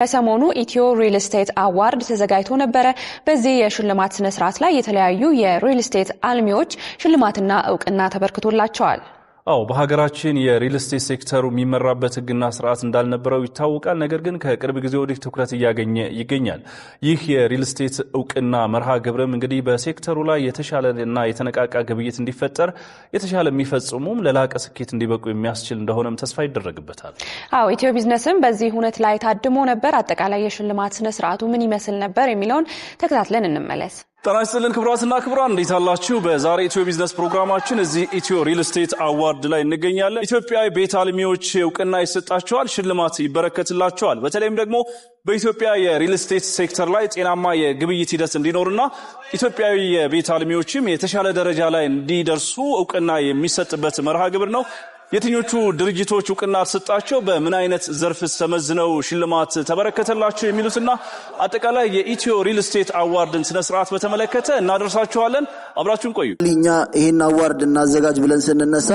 በሰሞኑ ኢትዮ ሪል ስቴት አዋርድ ተዘጋጅቶ ነበር። በዚህ የሽልማት ስነ ስርዓት ላይ የተለያዩ የሪል ስቴት አልሚዎች ሽልማትና ዕውቅና ተበርክቶላቸዋል። በሀገራችን የሪል ስቴት ሴክተሩ የሚመራበት ህግና ስርዓት እንዳልነበረው ይታወቃል። ነገር ግን ከቅርብ ጊዜ ወዲህ ትኩረት እያገኘ ይገኛል። ይህ የሪል ስቴት ዕውቅና መርሃ ግብርም እንግዲህ በሴክተሩ ላይ የተሻለና የተነቃቃ ግብይት እንዲፈጠር የተሻለ የሚፈጽሙም ለላቀ ስኬት እንዲበቁ የሚያስችል እንደሆነም ተስፋ ይደረግበታል። ኢትዮ ቢዝነስም በዚህ ሁነት ላይ ታድሞ ነበር። አጠቃላይ የሽልማት ስነ ስርዓቱ ምን ይመስል ነበር የሚለውን ተከታትለን እንመለስ። ጤና ይስጥልን ክቡራትና ክቡራን፣ እንዴት አላችሁ? በዛሬ ኢትዮ ቢዝነስ ፕሮግራማችን እዚህ ኢትዮ ሪል ስቴት አዋርድ ላይ እንገኛለን። ኢትዮጵያዊ ቤት አልሚዎች ዕውቅና ይሰጣቸዋል፣ ሽልማት ይበረከትላቸዋል። በተለይም ደግሞ በኢትዮጵያ የሪል ስቴት ሴክተር ላይ ጤናማ የግብይት ሂደት እንዲኖርና ኢትዮጵያዊ የቤት አልሚዎችም የተሻለ ደረጃ ላይ እንዲደርሱ ዕውቅና የሚሰጥበት መርሃ ግብር ነው። የትኞቹ ድርጅቶች ዕውቅና ተሰጣቸው፣ በምን አይነት ዘርፍ ተመዝነው ሽልማት ተበረከተላቸው የሚሉትና አጠቃላይ የኢትዮ ሪል ስቴት አዋርድን ስነ ስርዓት በተመለከተ እናደርሳችኋለን። አብራችሁን ቆዩ። እኛ ይሄን አዋርድ እናዘጋጅ ብለን ስንነሳ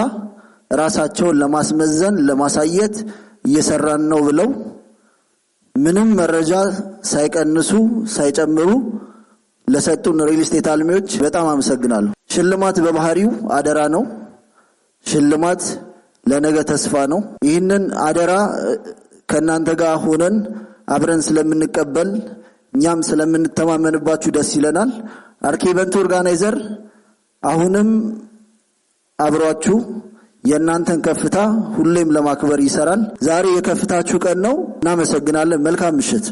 ራሳቸውን ለማስመዘን ለማሳየት እየሰራን ነው ብለው ምንም መረጃ ሳይቀንሱ ሳይጨምሩ ለሰጡን ሪል ስቴት አልሚዎች በጣም አመሰግናለሁ። ሽልማት በባህሪው አደራ ነው። ሽልማት ለነገ ተስፋ ነው። ይህንን አደራ ከናንተ ጋር ሆነን አብረን ስለምንቀበል እኛም ስለምንተማመንባችሁ ደስ ይለናል። አርኬ ኢቨንት ኦርጋናይዘር አሁንም አብሯችሁ የእናንተን ከፍታ ሁሌም ለማክበር ይሰራል። ዛሬ የከፍታችሁ ቀን ነው። እናመሰግናለን። መልካም ምሽት።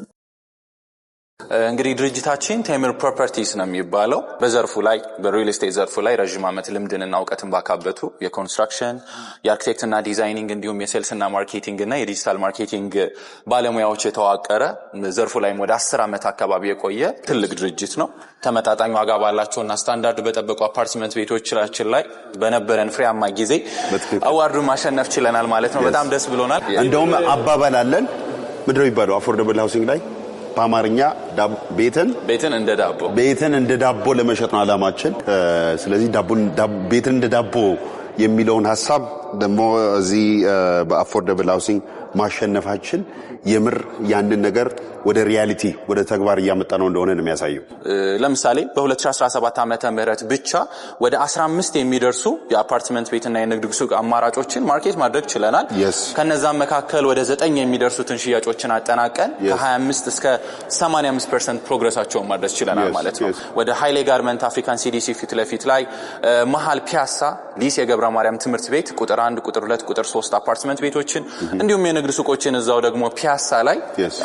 እንግዲህ ድርጅታችን ቴምር ፕሮፐርቲስ ነው የሚባለው። በዘርፉ ላይ በሪል ስቴት ዘርፉ ላይ ረጅም ዓመት ልምድንና ዕውቀትን ባካበቱ የኮንስትራክሽን የአርኪቴክትና ዲዛይኒንግ እንዲሁም የሴልስና ማርኬቲንግና የዲጂታል ማርኬቲንግ ባለሙያዎች የተዋቀረ ዘርፉ ላይም ወደ 10 ዓመት አካባቢ የቆየ ትልቅ ድርጅት ነው። ተመጣጣኝ ዋጋ ባላቸውና ስታንዳርድ በጠበቁ አፓርትመንት ቤቶቻችን ላይ በነበረን ፍሬያማ ጊዜ አዋርዱን ማሸነፍ ችለናል ማለት ነው። በጣም ደስ ብሎናል። እንደውም አባባል አለን ምድረው ይባለው አፎርደብል ሃውሲንግ ላይ በአማርኛ ቤትን እንደ ዳቦ ለመሸጥ ነው ዓላማችን። ስለዚህ ቤትን እንደ ዳቦ የሚለውን ሐሳብ ደግሞ እዚህ በአፎርደብል ሃውሲንግ ማሸነፋችን የምር ያንን ነገር ወደ ሪያሊቲ ወደ ተግባር እያመጣ ነው እንደሆነ ነው የሚያሳየው። ለምሳሌ በ2017 ዓመተ ምህረት ብቻ ወደ 15 የሚደርሱ የአፓርትመንት ቤትና የንግድ ሱቅ አማራጮችን ማርኬት ማድረግ ችለናል። ከነዛም መካከል ወደ 9 የሚደርሱትን ሽያጮችን አጠናቀን ከ25 እስከ 85% ፕሮግረሳቸውን ማድረስ ችለናል ማለት ነው። ወደ ሃይሌ ጋርመንት አፍሪካን ሲዲሲ ፊት ለፊት ላይ መሃል ፒያሳ ሊስ የገብረ ማርያም ትምህርት ቤት ቁጥር 1 ቁጥር 2 ቁጥር 3 አፓርትመንት ቤቶችን እንዲሁም የንግድ ሱቆችን እዛው ደግሞ ፒያሳ ላይ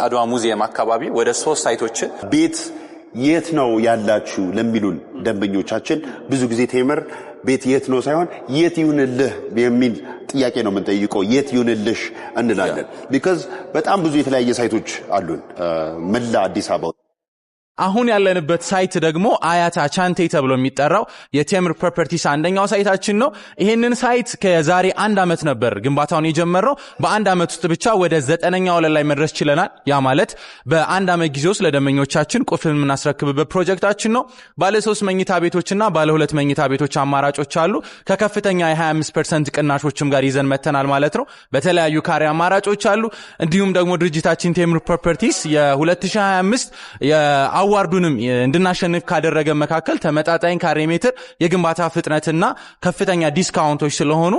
አድዋ ሙዚየም አካባቢ ወደ 3 ሳይቶችን ቤት የት ነው ያላችሁ ለሚሉን ደንበኞቻችን ብዙ ጊዜ ቴምር ቤት የት ነው ሳይሆን የት ይሁንልህ የሚል ጥያቄ ነው የምንጠይቀው። የት ይሁንልሽ እንላለን። ቢካዝ በጣም ብዙ የተለያየ ሳይቶች አሉን መላ አዲስ አበባ። አሁን ያለንበት ሳይት ደግሞ አያታ ቻንቴ ተብሎ የሚጠራው የቴምር ፕሮፐርቲስ አንደኛው ሳይታችን ነው። ይሄንን ሳይት ከዛሬ 1 ዓመት ነበር ግንባታውን የጀመረው። በ1 ዓመት ውስጥ ብቻ ወደ 9ኛው ወለል ላይ መድረስ ችለናል። ያ ማለት በ1 ዓመት ጊዜ ውስጥ ለደንበኞቻችን ቁልፍ የምናስረክብበት ፕሮጀክታችን ነው። ባለ 3 መኝታ ቤቶችና ባለ 2 መኝታ ቤቶች አማራጮች አሉ። ከከፍተኛ የ25% ቅናሾችም ጋር ይዘን መተናል ማለት ነው። በተለያዩ ካሬ አማራጮች አሉ። እንዲሁም ደግሞ ድርጅታችን ቴምር ፕሮፐርቲስ የ2025 አዋርዱንም እንድናሸንፍ ካደረገ መካከል ተመጣጣኝ ካሬ ሜትር የግንባታ ፍጥነትና ከፍተኛ ዲስካውንቶች ስለሆኑ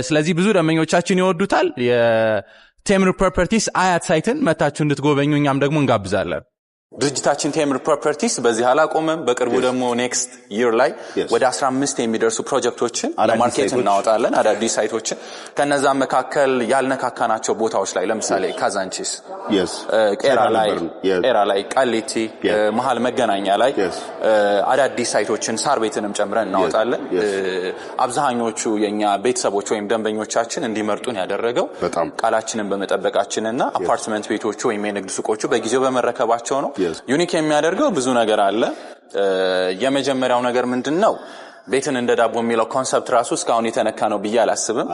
ስለዚህ ብዙ ደንበኞቻችን ይወዱታል። የቴምር ፕሮፐርቲስ አያት ሳይትን መታችሁ እንድትጎበኙ እኛም ደግሞ እንጋብዛለን። ድርጅታችን ቴምር ፕሮፐርቲስ በዚህ አላቆመም። በቅርቡ ደግሞ ኔክስት ይር ላይ ወደ 15 የሚደርሱ ፕሮጀክቶችን ለማርኬት እናወጣለን፣ አዳዲስ ሳይቶችን። ከነዛም መካከል ያልነካካናቸው ቦታዎች ላይ ለምሳሌ ካዛንቺስ፣ ቄራ ላይ፣ ቃሊቲ፣ መሃል መገናኛ ላይ አዳዲስ ሳይቶችን ሳር ቤትንም ጨምረን እናወጣለን። አብዛኞቹ የኛ ቤተሰቦች ወይም ደንበኞቻችን እንዲመርጡን ያደረገው ቃላችንን በመጠበቃችንና አፓርትመንት ቤቶቹ ወይም የንግድ ሱቆቹ በጊዜው በመረከባቸው ነው። ዩኒክ የሚያደርገው ብዙ ነገር አለ። የመጀመሪያው ነገር ምንድነው? ቤትን እንደ ዳቦ የሚለው ኮንሰፕት ራሱ እስካሁን የተነካ ነው ብዬ አላስብም።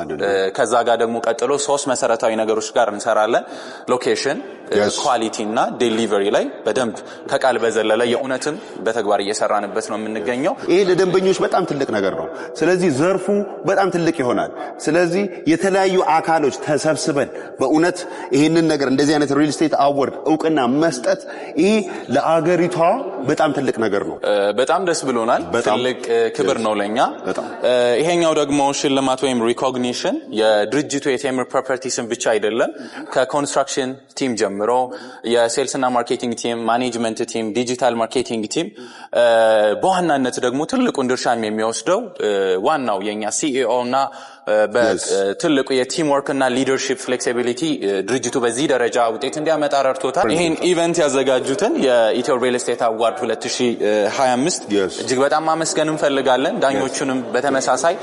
ከዛ ጋር ደግሞ ቀጥሎ 3 መሰረታዊ ነገሮች ጋር እንሰራለን። ሎኬሽን፣ ኳሊቲ እና ዴሊቨሪ ላይ በደንብ ከቃል በዘለለ የእውነትም በተግባር እየሰራንበት ነው የምንገኘው። ይሄ ለደንበኞች በጣም ትልቅ ነገር ነው። ስለዚህ ዘርፉ በጣም ትልቅ ይሆናል። ስለዚህ የተለያዩ አካሎች ተሰብስበን በእውነት ይሄንን ነገር እንደዚህ አይነት ሪል ስቴት አዋርድ እውቅና መስጠት ይሄ ለአገሪቷ በጣም ትልቅ ነገር ነው። በጣም ደስ ብሎናል። ትልቅ ክብር ነው ለኛ። ይሄኛው ደግሞ ሽልማት ወይም ሪኮግኒሽን የድርጅቱ የቴምር ፕሮፐርቲስን ብቻ አይደለም። ከኮንስትራክሽን ቲም ጀምሮ የሴልስ እና ማርኬቲንግ ቲም፣ ማኔጅመንት ቲም፣ ዲጂታል ማርኬቲንግ ቲም በዋናነት ደግሞ ትልቁን ድርሻም የሚወስደው ዋናው የኛ ሲኢኦ እና በትልቁ የቲም ወርክ እና ሊደርሺፕ ፍሌክሲቢሊቲ ድርጅቱ በዚህ ደረጃ ውጤት እንዲያመጣ ረድቶታል። ይሄን ኢቨንት ያዘጋጁትን የኢትዮ ሪል ስቴት አዋርድ 2025 እጅግ በጣም ማመስገን እንፈልጋለን። ዳኞቹንም በተመሳሳይ